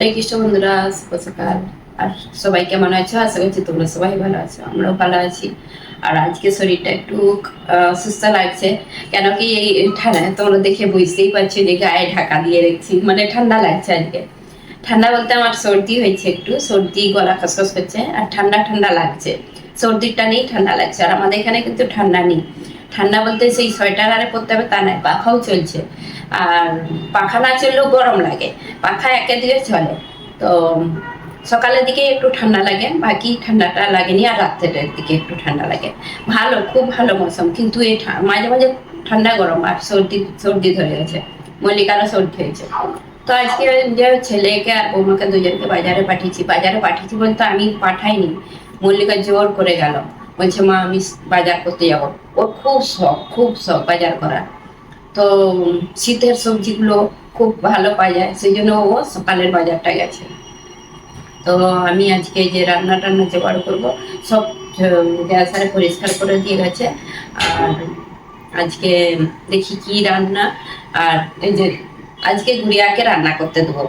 হরে কৃষ্ণ বন্ধুরা, শুভ সকাল। আর সবাই কেমন আছো? আশা করছি তোমরা সবাই ভালো আছো, আমরাও ভালো আছি। আর আজকে শরীরটা একটু সুস্থ লাগছে। কেন কি এই ঠান্ডা তোমরা দেখে বুঝতেই পারছো যে গায়ে ঢাকা দিয়ে রেখেছি, মানে ঠান্ডা লাগছে আজকে। ঠান্ডা বলতে আমার সর্দি হয়েছে, একটু সর্দি, গলা খসখস করছে আর ঠান্ডা ঠান্ডা লাগছে। সর্দিটা নেই, ঠান্ডা লাগছে। আর আমাদের এখানে কিন্তু ঠান্ডা নেই। ঠান্ডা বলতে সেই সোয়েটার আরে পরতে হবে তা নয়, পাখাও চলছে। আর পাখা না চললেও গরম লাগে, পাখা একে দিকে চলে। তো সকালের দিকে একটু ঠান্ডা লাগে, বাকি ঠান্ডাটা লাগেনি। আর রাত্রের দিকে একটু ঠান্ডা লাগে। ভালো, খুব ভালো মৌসুম। কিন্তু এই মাঝে মাঝে ঠান্ডা গরম আর সর্দি সর্দি ধরে গেছে। মল্লিকারও সর্দি হয়েছে। তো আজকে যে ছেলেকে আর বৌমাকে দুজনকে বাজারে পাঠিয়েছি বলতে আমি পাঠাইনি, মল্লিকা জোর করে গেল। বলছে মা আমি বাজার করতে যাবো। ওর খুব শখ বাজার করা। তো শীতের সবজিগুলো খুব ভালো পাওয়া যায়, সেই জন্য ও সকালের বাজারটা গেছে। তো আমি আজকে যে রান্না টান্না জোগাড় করবো সব গ্যাস আর পরিষ্কার করে দিয়ে গেছে। আর আজকে দেখি কি রান্না। আর এই যে আজকে গুড়িয়াকে রান্না করতে দেবো।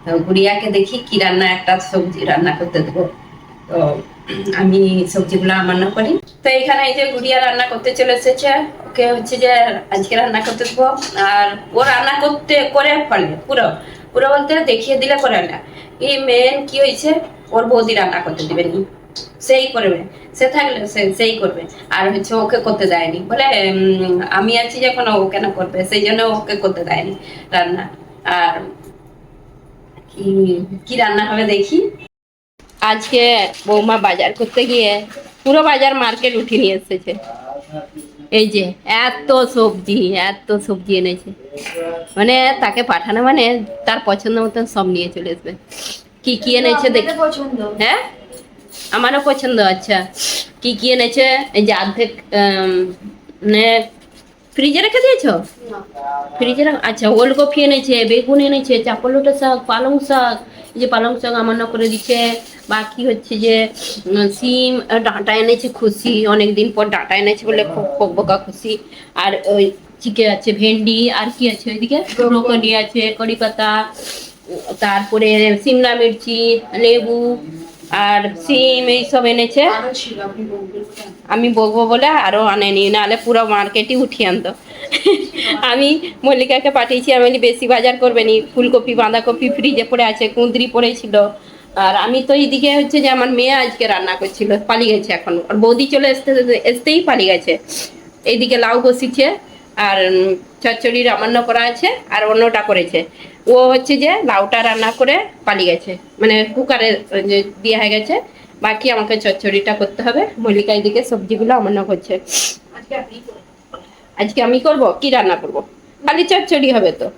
তো গুড়িয়াকে দেখি কি রান্না, একটা সবজি রান্না করতে দেবো। তো আমি সবজিগুলো রান্না করি। তো এখানে এই যে গুড়িয়া রান্না করতে চলে এসেছে। ওকে হচ্ছে যে আজকে রান্না করতে দেবো। আর ও রান্না করতে করে ফেলে পুরো পুরো বলতে দেখিয়ে দিলে করে না। এই মেন কি হয়েছে, ওর বৌদি রান্না করতে দিবেনি, সেই করবে। সে থাকলে সেই করবে। আর হচ্ছে ওকে করতে দেয়নি বলে আমি আছি যখন ও কেন করবে, সেই জন্য ওকে করতে দেয়নি রান্না। আর কি কি রান্না হবে দেখি। আজকে বৌমা বাজার করতে গিয়ে পুরো বাজার মার্কেট উঠিয়ে নিয়ে এসেছে। এই যে এত সবজি এনেছে, মানে তাকে পাঠানো মানে তার পছন্দ মতন সব নিয়ে চলে আসবে। কি কি এনেছে দেখি। হ্যাঁ, আমারও পছন্দ। আচ্ছা, কি কি এনেছে? এই যে অর্ধেক মানে ফ্রিজে রেখে দিয়েছো? ফ্রিজে আচ্ছা, ওলকপি এনেছে, বেগুন এনেছে, চাপলোটা শাক, পালং শাক। এই যে পালং শাক আমার না করে দিচ্ছে। বাকি হচ্ছে যে সিম, ডাঁটা এনেছে খুশি, অনেকদিন পর ডাঁটা এনেছে বলে খুব বকা খুশি। আর ওই চিকে আছে, ভেন্ডি, আর কি আছে ওইদিকে, ব্রোকলি আছে, কড়ি পাতা, তারপরে সিমলা মির্চি, লেবু আর সিম এইসব এনেছে। আমি বলবো বলে আরো আনেনি, নাহলে পুরো মার্কেটই উঠিয়ে আনতো। আমি মল্লিকাকে পাঠিয়েছি, আমি বলি বেশি বাজার করবে নি, ফুলকপি বাঁধাকপি ফ্রিজে পড়ে আছে, কুঁদরি পড়েছিল। আর আমি তো এইদিকে হচ্ছে যে আমার মেয়ে আজকে রান্না করছিল, পালিয়ে গেছে এখন। আর বৌদি চলে আসতেই পালিয়ে গেছে। এইদিকে লাউ বসিছে, আর চচ্চড়ি রান্না করা আছে, আর অন্যটা করেছে। ও হচ্ছে যে লাউটা রান্না করে পালিয়ে গেছে, মানে কুকারে দিয়ে হয়ে গেছে। বাকি আমাকে চচ্চড়িটা করতে হবে। মল্লিকা এদিকে সবজিগুলো রান্না করছে। আজকে আমি করব, কি রান্না করব? খালি চচ্চড়ি হবে তো?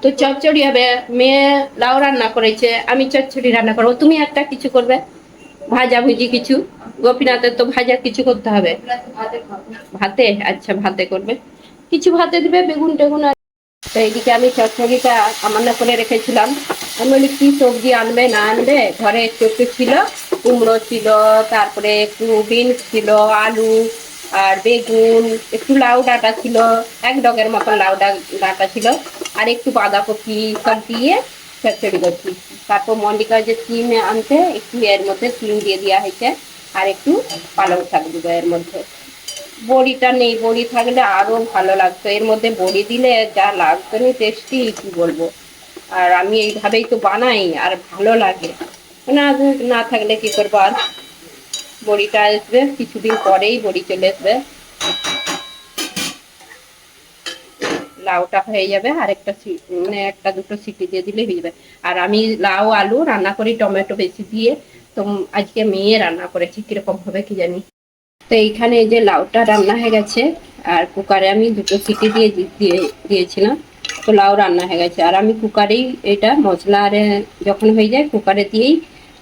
তো চচ্চড়ি হবে। মেয়ে লাউ রান্না করেছে, আমি চচ্চড়ি রান্না করবো, তুমি একটা কিছু করবে, ভাজা ভুজি কিছু। গোপীনাথের তো ভাজা কিছু করতে হবে। ভাতে? আচ্ছা, ভাতে করবে, কিছু ভাতে দিবে, বেগুন টেগুন। তো এইদিকে আমি চচ্চড়িটা রান্না করে রেখেছিলাম। আমি বলি কি সবজি আনবে না আনবে, ঘরে একটু একটু ছিল, কুমড়ো ছিল, তারপরে একটু বিনস ছিল, আলু আর বেগুন, একটু লাউ ডাঁটা ছিল, এক ডগের মতন লাউ ডাঁটা ছিল, আর একটু বাঁধাকপি সব দিয়ে চচ্চড়ি করছি। তারপর মল্লিকা যে সিম আনতে, একটু এর মধ্যে সিম দিয়ে দেওয়া হয়েছে, আর একটু পালং শাক দিব এর মধ্যে। বড়িটা নেই, বড়ি থাকলে আরো ভালো লাগতো, এর মধ্যে বড়ি দিলে যা লাগতো না টেস্টি কি বলবো। আর আমি এইভাবেই তো বানাই, আর ভালো লাগে না। না থাকলে কি করবো আর। বড়িটা আসবে কিছুদিন পরেই, বড়ি চলে আসবে। লাউটা হয়ে যাবে, আর একটা মানে একটা দুটো সিটি দিয়ে দিলে হয়ে যাবে। আর আমি লাউ আলু রান্না করি টমেটো বেশি দিয়ে। তো আজকে মেয়ে রান্না করেছি, কিরকম হবে কি জানি। তো এইখানে এই যে লাউটা রান্না হয়ে গেছে, আর কুকারে আমি দুটো সিটি দিয়েছিলাম। তো লাউ রান্না হয়ে গেছে। আর আমি কুকারেই এটা মশলা আর যখন হয়ে যায় কুকারে দিয়েই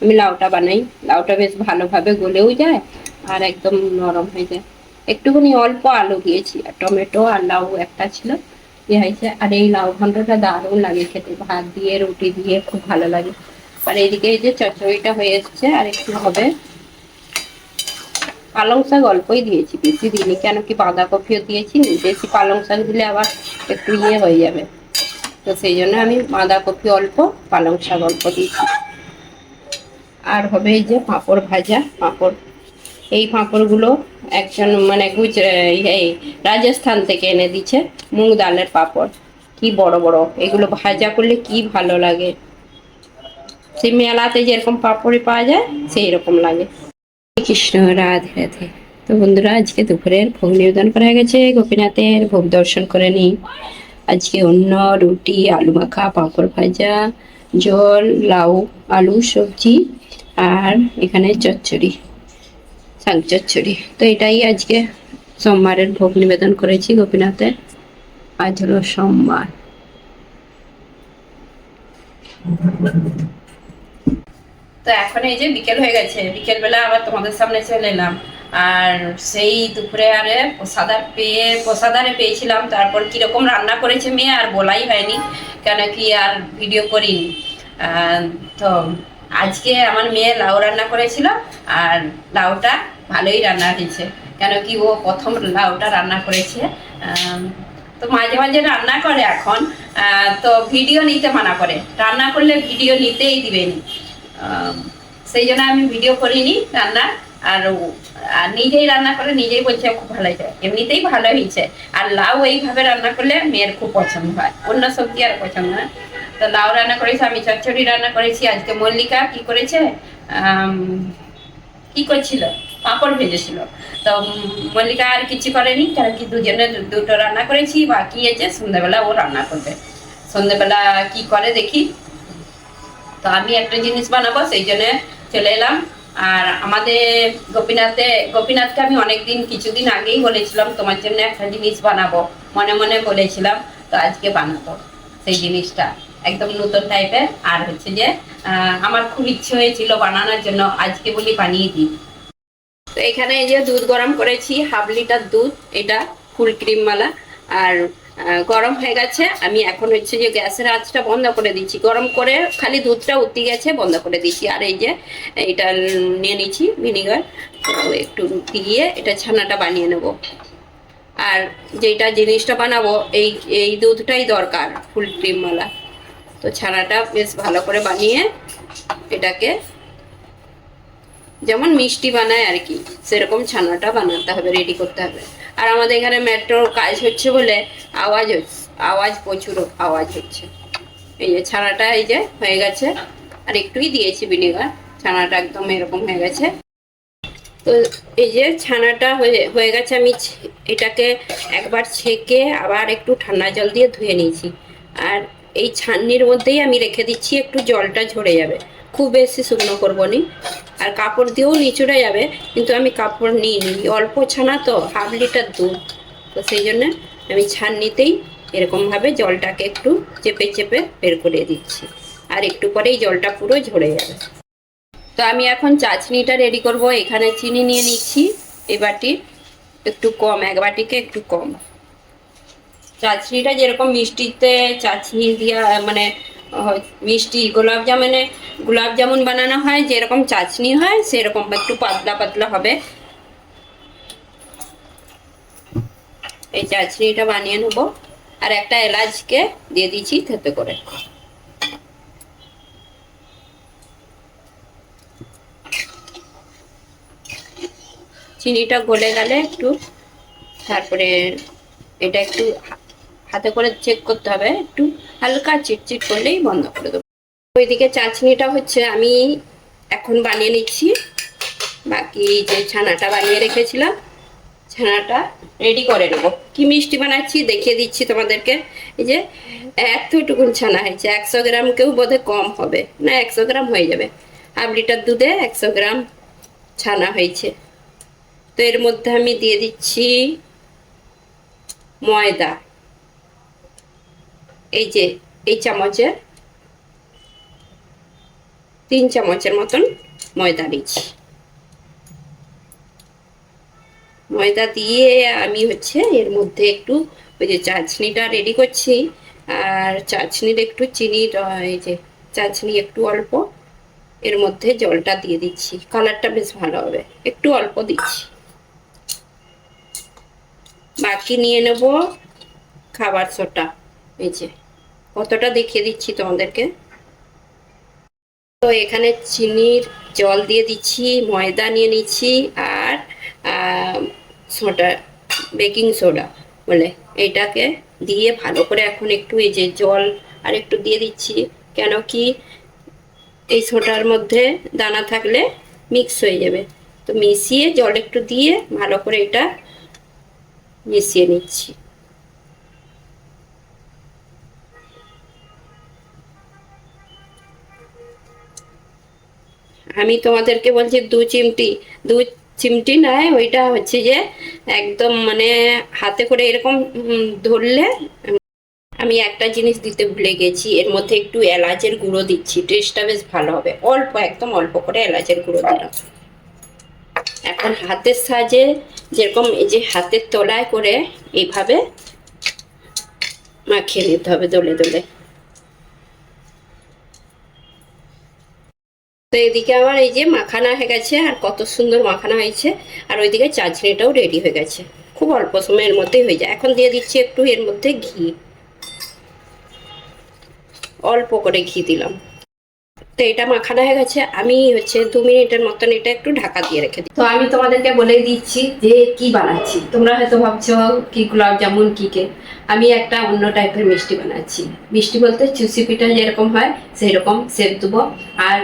আমি লাউটা বানাই। লাউটা বেশ ভালোভাবে গলেও যায়, আর একদম নরম হয়ে যায়। একটুখানি অল্প আলু দিয়েছি, আর টমেটো আর লাউ একটা ছিল ইয়ে হয়েছে। আর এই লাউ ঘন্টটা দারুণ লাগে খেতে, ভাত দিয়ে রুটি দিয়ে খুব ভালো লাগে। আর এইদিকে এই যে চচ্চড়িটা হয়ে এসছে, আর একটু হবে। পালং শাক অল্পই দিয়েছি, বেশি দিইনি, কেন কি বাঁধাকপিও দিয়েছি, বেশি পালং শাক দিলে আবার একটু ইয়ে হয়ে যাবে। তো সেই জন্য আমি বাঁধাকপি অল্প, পালং শাক অল্প দিয়েছি। আর হবে এই যে পাঁপড় ভাজা। পাঁপড়, এই পাঁপড়গুলো একজন মানে এই রাজস্থান থেকে এনে দিচ্ছে, মুগ ডালের পাঁপড়, কি বড় বড়, এগুলো ভাজা করলে কি ভালো লাগে। সেই মেলাতে যেরকম পাঁপড়ি পাওয়া যায় সেই রকম লাগে। কৃষ্ণ, রাধে রাধে। তো বন্ধুরা, আজকে দুপুরের ভোগ নিবেদন করা গেছে, গোপীনাথের ভোগ দর্শন করে নিই। আজকে অন্য রুটি, আলু মাখা, পাঁপড় ভাজা, জল, লাউ আলু সবজি, আর এখানে চচ্চড়ি, শাক চচ্চড়ি। তো এটাই আজকে সোমবারের ভোগ নিবেদন করেছি গোপীনাথের। আজ হলো সোমবার। তো এখন এই যে বিকেল হয়ে গেছে, বিকেল বেলা আবার তোমাদের সামনে চলে এলাম। আর সেই দুপুরে আরে প্রসাদারে পেয়েছিলাম, তারপর কিরকম রান্না করেছে মেয়ে আর বলাই হয়নি, কেন কি আর ভিডিও করিনি। তো আজকে আমার মেয়ে লাউ রান্না করেছিল, আর লাউটা ভালোই রান্না হয়েছে, কেন কি ও প্রথম লাউটা রান্না করেছে। তো মাঝে মাঝে রান্না করে এখন, তো ভিডিও নিতে মানা করে, রান্না করলে ভিডিও নিতেই দিবেনি। সেই জন্য আমি ভিডিও করিনি রান্না। আর নিজেই রান্না করে নিজেই বলছে খুব ভালো হয়েছে, এমনিতেই ভালো হয়েছে। আর লাউ এইভাবে রান্না করলে মেয়ের খুব পছন্দ হয়, অন্য সবজি আর পছন্দ হয়। তো লাউ রান্না করেছি, আমি চচ্চড়ি রান্না করেছি। আজকে মল্লিকা কি করেছে, কি করছিল, পাঁপড় ভেজেছিল। তো মল্লিকা আর কিছু করেনি, কারণ কি দুজনে দুটো রান্না করেছি, বাকি আছে সন্ধ্যাবেলা ও রান্না করবে। সন্ধ্যাবেলা কি করে দেখি। তো আমি একটা জিনিস বানাবো, সেই জন্য চলে এলাম। আর আমাদের গোপীনাথকে আমি অনেকদিন, কিছুদিন আগেই বলেছিলাম তোমার জন্য একটা জিনিস বানাবো, মনে মনে বলেছিলাম। তো আজকে বানাবো সেই জিনিসটা, একদম নতুন টাইপের। আর হচ্ছে যে আমার খুব ইচ্ছে হয়েছিল বানানোর জন্য, আজকে বলি বানিয়ে দিই। তো এখানে এই যে দুধ গরম করেছি, 1/2 লিটার দুধ, এটা ফুল ক্রিম মালা। আর গরম হয়ে গেছে, আমি এখন হচ্ছে যে গ্যাসের আঁচটা বন্ধ করে দিচ্ছি, গরম করে খালি দুধটা উঠে গেছে বন্ধ করে দিচ্ছি। আর এই যে এটা নিয়ে নিচ্ছি ভিনিগার, একটু দিয়ে এটা ছানাটা বানিয়ে নেব। আর যেটা জিনিসটা বানাবো এই এই দুধটাই দরকার, ফুল ক্রিম মালা। তো ছানাটা বেশ ভালো করে বানিয়ে এটাকে যেমন মিষ্টি বানায় আর কি, সেরকম ছানাটা বানাতে হবে, রেডি করতে হবে। আর আমাদের এখানে মেট্রোর কাজ হচ্ছে বলে আওয়াজ প্রচুর আওয়াজ হচ্ছে। এই যে ছানাটা এই যে হয়ে গেছে, আর একটুই দিয়েছি ভিনেগার, ছানাটা একদম এরকম হয়ে গেছে। তো এই যে ছানাটা হয়ে গেছে, আমি এটাকে একবার ছেঁকে আবার একটু ঠান্ডা জল দিয়ে ধুয়ে নিয়েছি। আর এই ছাননির মধ্যেই আমি রেখে দিচ্ছি, একটু জলটা ঝরে যাবে, খুব বেশি শুকনো করবো নি। আর কাপড় দিয়েও নিচুড়ে যাবে, কিন্তু আমি কাপড় নিইনি, অল্প ছানা তো, 1/2 লিটার দুধ। তো সেই জন্য আমি ছাননিতেই এরকমভাবে জলটাকে একটু চেপে চেপে বের করে দিচ্ছি, আর একটু পরেই জলটা পুরো ঝরে যাবে। তো আমি এখন চাটনিটা রেডি করব। এখানে চিনি নিয়ে নিচ্ছি, এই বাটি একটু কম, এক বাটিকে একটু কম। চাটনিটা যেরকম মিষ্টিতে চাটনি দিয়া মানে মিষ্টি গোলাপ জামুন বানানো হয় যেরকম চাটনি হয়, সেরকম একটু পাতলা পাতলা হবে। এই চাটনিটা বানিয়ে নেব। আর একটা এলাচকে দিয়ে দিচ্ছি থেতে করে। চিনিটা গলে গেলে একটু, তারপরে এটা একটু হাতে করে চেক করতে হবে, একটু হালকা চিটচিট করলেই বন্ধ করে দেবো। ওইদিকে চাটনিটা হচ্ছে, আমি এখন বানিয়ে নিচ্ছি। বাকি যে ছানাটা বানিয়ে রেখেছিলাম, ছানাটা রেডি করে নেব। কি মিষ্টি বানাচ্ছি দেখিয়ে দিচ্ছি তোমাদেরকে। এই যে এতটুকুন ছানা হয়েছে, 100 গ্রামকেও বোধহয় কম হবে না, 100 গ্রাম হয়ে যাবে। 1/2 লিটার দুধে 100 গ্রাম ছানা হয়েছে। তো এর মধ্যে আমি দিয়ে দিচ্ছি ময়দা, এই যে এই চামচের 3 চামচের মতন ময়দা দিচ্ছি। ময়দা দিয়ে আমি হচ্ছে এর মধ্যে একটু ওই যে চাটনিটা রেডি করছি, আর চাটনির একটু চিনি, এই যে চাটনি একটু অল্প, এর মধ্যে জলটা দিয়ে দিচ্ছি, কালারটা বেশ ভালো হবে, একটু অল্প দিচ্ছি। বাকি নিয়ে নেব খাবার সোডা, এই যে অতটা দেখিয়ে দিচ্ছি তোমাদেরকে। তো এখানে চিনির জল দিয়ে দিচ্ছি, ময়দা নিয়ে নিচ্ছি, আর সোডা, বেকিং সোডা বলে, এটাকে দিয়ে ভালো করে এখন একটু এই যে জল আর একটু দিয়ে দিচ্ছি, কেন কি এই সোডার মধ্যে দানা থাকলে মিক্স হয়ে যাবে। তো মিশিয়ে জল একটু দিয়ে ভালো করে এটা মিশিয়ে নিচ্ছি। আমি তোমাদেরকে বলছি দু চিমটি নয়, ওইটা হচ্ছে যে একদম মানে হাতে করে এরকম ধরলে। আমি একটা জিনিস দিতে ভুলে গেছি, এর মধ্যে একটু এলাচের গুঁড়ো দিচ্ছি, টেস্টটা বেশ ভালো হবে। অল্প, একদম অল্প করে এলাচের গুঁড়ো দিলাম। এখন হাতের সাহায্যে যেরকম এই যে হাতের তলায় করে এইভাবে মাখিয়ে নিতে হবে দলে দলে। তো এদিকে আমার এই যে মাখানা হয়ে গেছে, আর কত সুন্দর মাখানা হয়েছে, আর ওইদিকে চাটনিটাও রেডি হয়ে গেছে, খুব অল্প সময়ের মধ্যেই হয়ে যায়। এখন দিয়ে দিচ্ছি একটু এর মধ্যে ঘি, অল্প করে ঘি দিলাম। তো এটা মাখানো হয়ে গেছে, আমি হচ্ছে 2 মিনিটের মতন এটা একটু ঢাকা দিয়ে রেখে দিই। তো আমি তোমাদেরকে বলে দিচ্ছি যে কি বানাচ্ছি। তোমরা হয়তো ভাবছো কি গোলাপ জামুন কি কে, আমি একটা অন্য টাইপের মিষ্টি বানাচ্ছি। মিষ্টি বলতে চুষি পিঠা যেরকম হয় সেই রকম শেপ দেবো, আর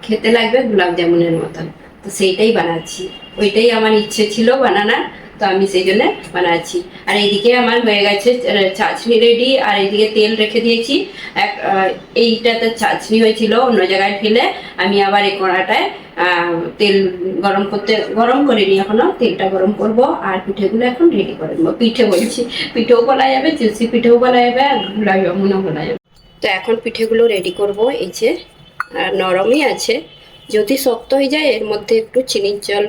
খেতে লাগবে গোলাপ জামুনের মতন। তো সেইটাই বানাচ্ছি, ওইটাই আমার ইচ্ছে ছিল বানানোর, তো আমি সেই জন্য বানাচ্ছি। আর এইদিকে আমার হয়ে গেছে চাটনি রেডি, আর এইদিকে তেল রেখে দিয়েছি। এইটাতে চাটনি হয়েছিল, অন্য জায়গায় ঢেলে আমি আবার এই কড়াটায় তেল গরম করিনি এখনো, তেলটা গরম করব। আর পিঠেগুলো এখন রেডি করে নেবো। পিঠে বলছি, পিঠেও বলা যাবে, চুষি পিঠেও বলা যাবে, আর গোলাপ জামুনও বলা যাবে। তো এখন পিঠেগুলো রেডি করব। এই যে নরমই আছে, যদি শক্ত হয়ে যায় এর মধ্যে একটু চিনির জল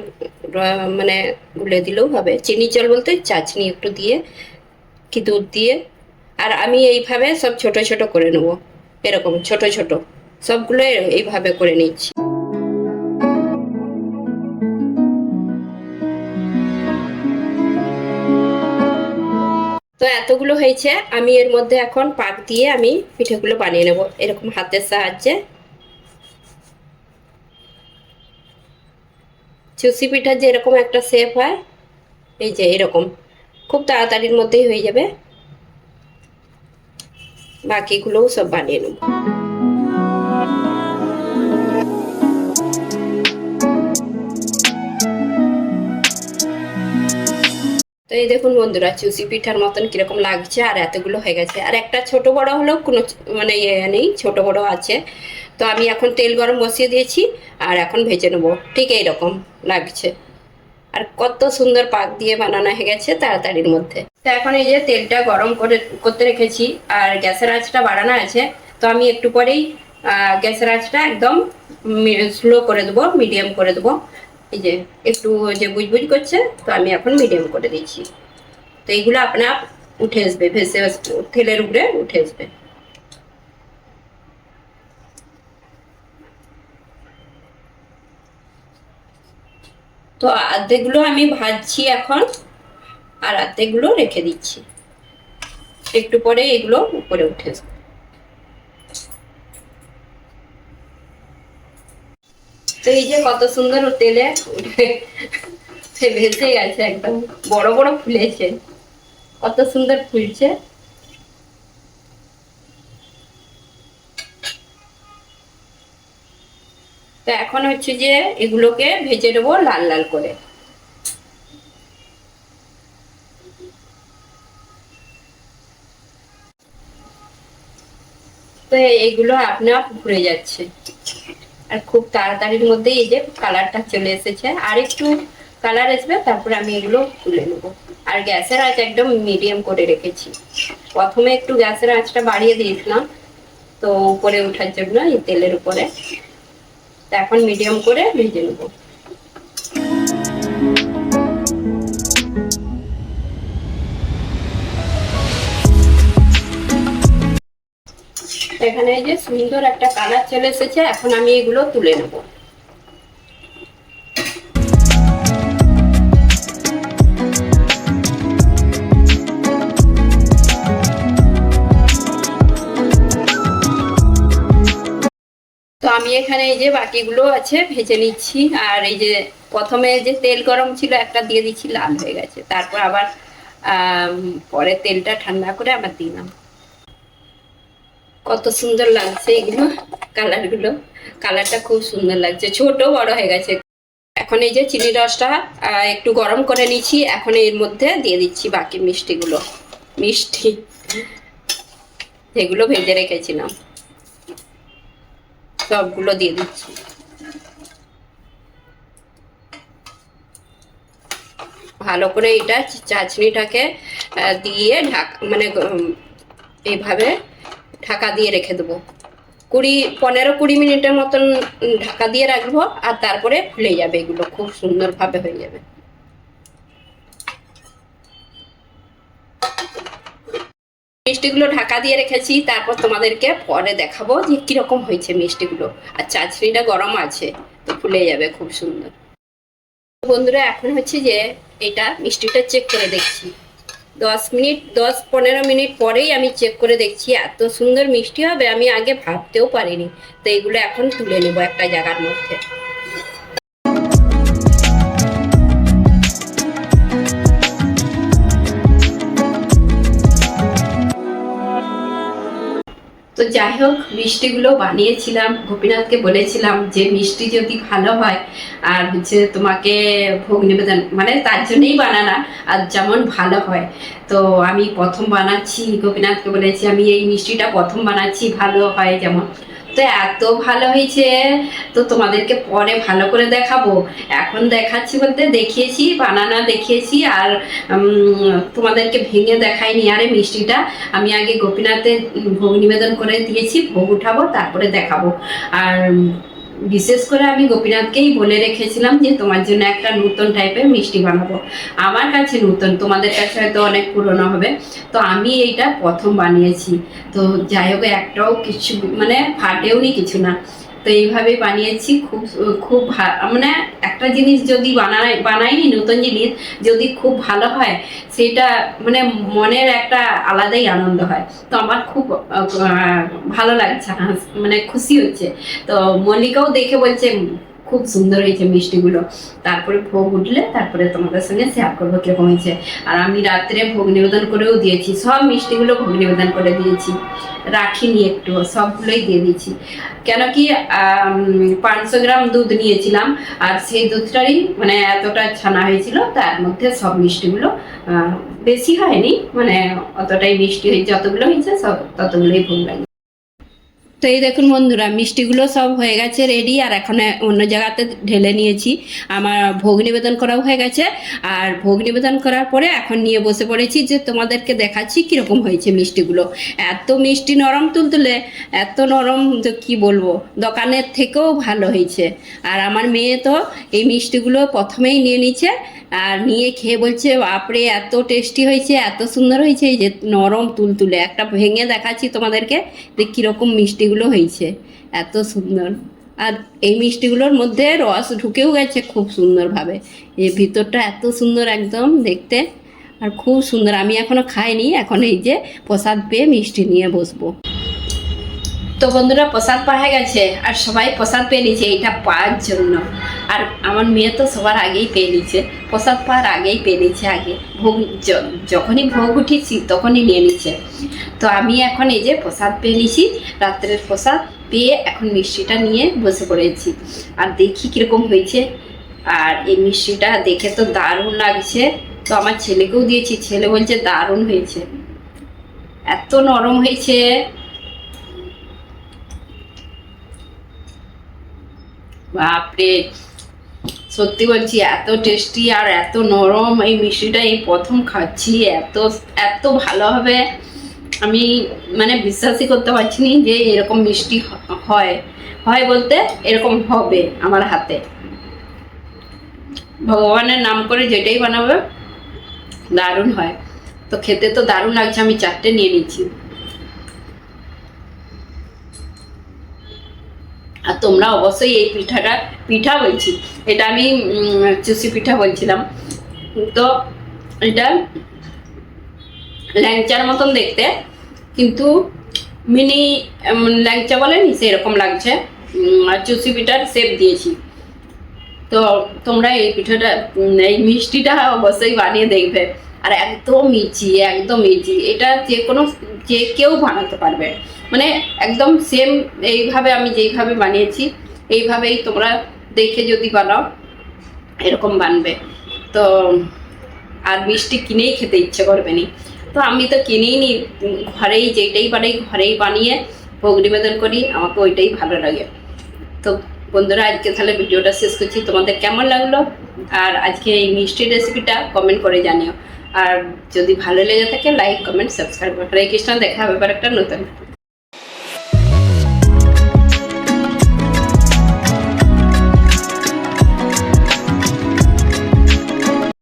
মানে গুলে দিলেও হবে। চিনির জল বলতে চাটনি একটু দিয়ে কি দুধ দিয়ে। আর আমি এইভাবে সব ছোট ছোট করে নেব, এরকম ছোট ছোট সবগুলো এইভাবে করে নিচ্ছি। তো এতগুলো হয়েছে, আমি এর মধ্যে এখন পাক দিয়ে আমি পিঠেগুলো বানিয়ে নেব এরকম হাতের সাহায্যে। চুষি পিঠার যে এরকম একটা শেপ হয়, এই যে এরকম খুব তাড়াতাড়ির মধ্যেই হয়ে যাবে। বাকিগুলোও সব বানিয়ে নেব। তো এই দেখুন বন্ধুরা, চুষি পিঠার মতন কিরকম লাগছে, আর এতগুলো হয়ে গেছে। আর একটা ছোট বড় হলেও কোনো মানে ইয়ে নেই, ছোট বড় আছে। তো আমি এখন তেল গরম বসিয়ে দিয়েছি, আর এখন ভেজে নেবো। ঠিক এইরকম লাগছে, আর কত সুন্দর পাক দিয়ে বানানো হয়ে গেছে তাড়াতাড়ির মধ্যে। তো এখন এই যে তেলটা গরম করতে রেখেছি, আর গ্যাসের আঁচটা বাড়ানো আছে। তো আমি একটু পরেই গ্যাসের আঁচটা একদম স্লো করে দেবো, মিডিয়াম করে দেবো। এই যে একটু যে বুজবুজ করছে, তো আমি এখন মিডিয়াম করে দিচ্ছি। তো এইগুলো আপনা আপ উঠে আসবে, ভেসে তেলের উপরে উঠে আসবে। তো আর্ধেকগুলো আমি ভাজছি এখন, আর আর্ধেকগুলো রেখে দিচ্ছি, একটু পরে এগুলো উপরে উঠে আসবে। তো এই যে কত সুন্দর তেলে উঠে ভেসে গেছে, একদম বড় বড় ফুলেছে, কত সুন্দর ফুলছে। তো এখন হচ্ছে যে এগুলোকে ভেজে নেবো লাল লাল করে। তো এইগুলো আপনা আপ ঘুরে যাচ্ছে, আর খুব তাড়াতাড়ির মধ্যেই এই যে কালারটা চলে এসেছে। আর একটু কালার আসবে, তারপরে আমি এগুলো তুলে নেবো। আর গ্যাসের আঁচ একদম মিডিয়াম করে রেখেছি। প্রথমে একটু গ্যাসের আঁচটা বাড়িয়ে দিয়েছিলাম তো উপরে ওঠার জন্য, এই তেলের উপরে। তো এখন মিডিয়াম করে ভেজে নেবো। এখানে এই যে সুন্দর একটা কালার চলে এসেছে, এখন আমি এগুলো তুলে নেব। আমি এখানে এই যে বাকিগুলো আছে ভেজে নিচ্ছি। আর এই যে প্রথমে যে তেল গরম ছিল একটা দিয়ে দিচ্ছি, লাল হয়ে গেছে, তারপর আবার পরে তেলটা ঠান্ডা করে আবার দিলাম। কত সুন্দর লাগছে এগুলো, কালারগুলো, কালারটা খুব সুন্দর লাগছে, ছোট বড় হয়ে গেছে। এখন এই যে চিনি রসটা একটু গরম করে নিচ্ছি, এখন এর মধ্যে দিয়ে দিচ্ছি বাকি মিষ্টিগুলো, মিষ্টি যেগুলো ভেজে রেখেছিলাম সবগুলো দিয়ে দিচ্ছি। ভালো করে এটা চাশনিটাকে দিয়ে মানে এইভাবে ঢাকা দিয়ে রেখে দেবো 15-20 মিনিটের মতন ঢাকা দিয়ে রাখবো। আর তারপরে ফুলে যাবে, এগুলো খুব সুন্দরভাবে হয়ে যাবে। মিষ্টিগুলো ঢাকা দিয়ে রেখেছি, তারপর তোমাদেরকে পরে দেখাবো যে কিরকম হয়েছে মিষ্টিগুলো। আর চাশনিটা গরম আছে, তো ফুলে যাবে খুব সুন্দর। বন্ধুরা এখন হচ্ছে যে এটা মিষ্টিটা চেক করে দেখছি, 10-15 মিনিট পরেই আমি চেক করে দেখছি এত সুন্দর মিষ্টি হবে আমি আগে ভাবতেও পারিনি। তো এগুলো এখন তুলে নেবো একটা জায়গার মধ্যে। তো যাই হোক, মিষ্টিগুলো বানিয়েছিলাম, গোপীনাথকে বলেছিলাম যে মিষ্টি যদি ভালো হয় আর হচ্ছে তোমাকে ভোগ নিবেদন, মানে তার জন্যই বানানা, আর যেমন ভালো হয়। তো আমি প্রথম বানাচ্ছি, গোপীনাথকে বলেছি আমি এই মিষ্টিটা প্রথম বানাচ্ছি, ভালো হয় যেমন। তো এত ভালো হয়েছে, তো তোমাদেরকে পরে ভালো করে দেখাবো। এখন দেখাচ্ছি বলতে দেখিয়েছি, বানানা দেখিয়েছি, আর তোমাদেরকে ভেঙে দেখাইনি। আরে মিষ্টিটা আমি আগে গোপীনাথের ভোগ নিবেদন করে দিয়েছি, ভোগ উঠাবো তারপরে দেখাবো। আর বিশেষ করে আমি গোপীনাথকেই বলে রেখেছিলাম যে তোমার জন্য একটা নতুন টাইপের মিষ্টি বানাবো। আমার কাছে নতুন, তোমাদের কাছে হয়তো অনেক পুরনো হবে। তো আমি এইটা প্রথম বানিয়েছি। তো যাই হোক, একটাও কিছু মানে ফাটেও নি, কিছু না। তো এইভাবেই বানিয়েছি। খুব খুব মানে একটা জিনিস যদি বানাইনি, নতুন জিনিস যদি খুব ভালো হয়, সেটা মানে মনের একটা আলাদাই আনন্দ হয়। তো আমার খুব ভালো লাগছে, মানে খুশি হচ্ছে। তো মল্লিকাও দেখে বলছে খুব সুন্দর হয়েছে মিষ্টিগুলো। তারপরে ভোগ উঠলে তারপরে তোমাদের সঙ্গে শেয়ার করবো কিরকম হয়েছে। আর আমি রাত্রে ভোগ নিবেদন করেও দিয়েছি, সব মিষ্টিগুলো ভোগ নিবেদন করে দিয়েছি, রাখিনি একটু, সবগুলোই দিয়ে দিয়েছি। কেন কি 500 গ্রাম দুধ নিয়েছিলাম, আর সেই দুধটারই মানে এতটা ছানা হয়েছিল, তার মধ্যে সব মিষ্টিগুলো বেশি হয়নি, মানে অতটাই মিষ্টি হয়েছে, যতগুলো হয়েছে সব ততগুলোই ভোগ লাগে। তো এই দেখুন বন্ধুরা, মিষ্টিগুলো সব হয়ে গেছে রেডি, আর এখন অন্য জায়গাতে ঢেলে নিয়েছি। আমার ভোগ নিবেদন করাও হয়ে গেছে। আর ভোগ নিবেদন করার পরে এখন নিয়ে বসে পড়েছি যে তোমাদেরকে দেখাচ্ছি কীরকম হয়েছে মিষ্টিগুলো। এত মিষ্টি নরম তুলতুলে, এত নরম তো কী বলবো, দোকানের থেকেও ভালো হয়েছে। আর আমার মেয়ে তো এই মিষ্টিগুলো প্রথমেই নিয়ে নিচ্ছে, আর নিয়ে খেয়ে বলছে বাপরে এত টেস্টি হয়েছে, এত সুন্দর হয়েছে, এই যে নরম তুলতুলে। একটা ভেঙে দেখাচ্ছি তোমাদেরকে যে কীরকম মিষ্টিগুলো হয়েছে, এত সুন্দর। আর এই মিষ্টিগুলোর মধ্যে রস ঢুকেও গেছে খুব সুন্দরভাবে, এই ভিতরটা এত সুন্দর একদম দেখতে, আর খুব সুন্দর। আমি এখনও খাইনি, এখন এই যে প্রসাদ পেয়ে মিষ্টি নিয়ে বসবো। তো বন্ধুরা, প্রসাদ পাওয়া গেছে, আর সবাই প্রসাদ পেয়ে নিচ্ছে এইটা পাওয়ার জন্য। আর আমার মেয়ে তো সবার আগেই পেয়ে নিচ্ছে, প্রসাদ পাওয়ার আগেই পেয়ে নিচ্ছে, আগে ভোগ যখনই ভোগ উঠেছি তখনই নিয়ে নিচ্ছে। তো আমি এখন এই যে প্রসাদ পেয়ে নিছি, রাত্রের প্রসাদ পেয়ে এখন মিষ্টিটা নিয়ে বসে পড়েছি। আর দেখি কীরকম হয়েছে। আর এই মিষ্টিটা দেখে তো দারুণ লাগছে। তো আমার ছেলেকেও দিয়েছি, ছেলে বলছে দারুণ হয়েছে, এত নরম হয়েছে। বাপরে, সত্যি বলছি এত টেস্টি আর এত নরম এই মিষ্টিটা এই প্রথম খাচ্ছি, এত এত ভালো হবে আমি মানে বিশ্বাসই করতে পারছি না যে এরকম মিষ্টি হয় হয় বলতে এরকম হবে আমার হাতে। ভগবানের নাম করে যেটাই বানাবে দারুণ হয়। তো খেতে তো দারুণ লাগছে, আমি 4টে নিয়ে নিচ্ছি। আর তোমরা অবশ্যই এই পিঠা বলছি, এটা আমি চুষি পিঠা বলছিলাম। তো এটা ল্যাংচার মতন দেখতে, কিন্তু মিনি ল্যাংচা বলেনি সেরকম লাগছে। চুষি পিঠার শেপ দিয়েছি। তো তোমরা এই পিঠাটা এই মিষ্টিটা অবশ্যই বানিয়ে দেখবে। আর একদম ইজি, একদম ইজি, এটা যে কেউ বানাতে পারবে, মানে একদম সেম এইভাবে আমি যেইভাবে বানিয়েছি এইভাবেই তোমরা দেখে যদি বানাও এরকম বানবে। তো আর মিষ্টি কিনেই খেতে ইচ্ছে করবে নি। তো আমি তো কিনেই নি, ঘরেই যেটাই বানাই ঘরেই বানিয়ে ভোগ নিবেদন করি, আমাকে ওইটাই ভালো লাগে। তো বন্ধুরা আজকে তাহলে ভিডিওটা শেষ করছি, তোমাদের কেমন লাগলো আর আজকে এই মিষ্টি রেসিপিটা কমেন্ট করে জানিও। আর যদি ভালো লেগে থাকে লাইক কমেন্ট সাবস্ক্রাইব করো। হরে কৃষ্ণ, দেখা হবে এবার একটা নতুন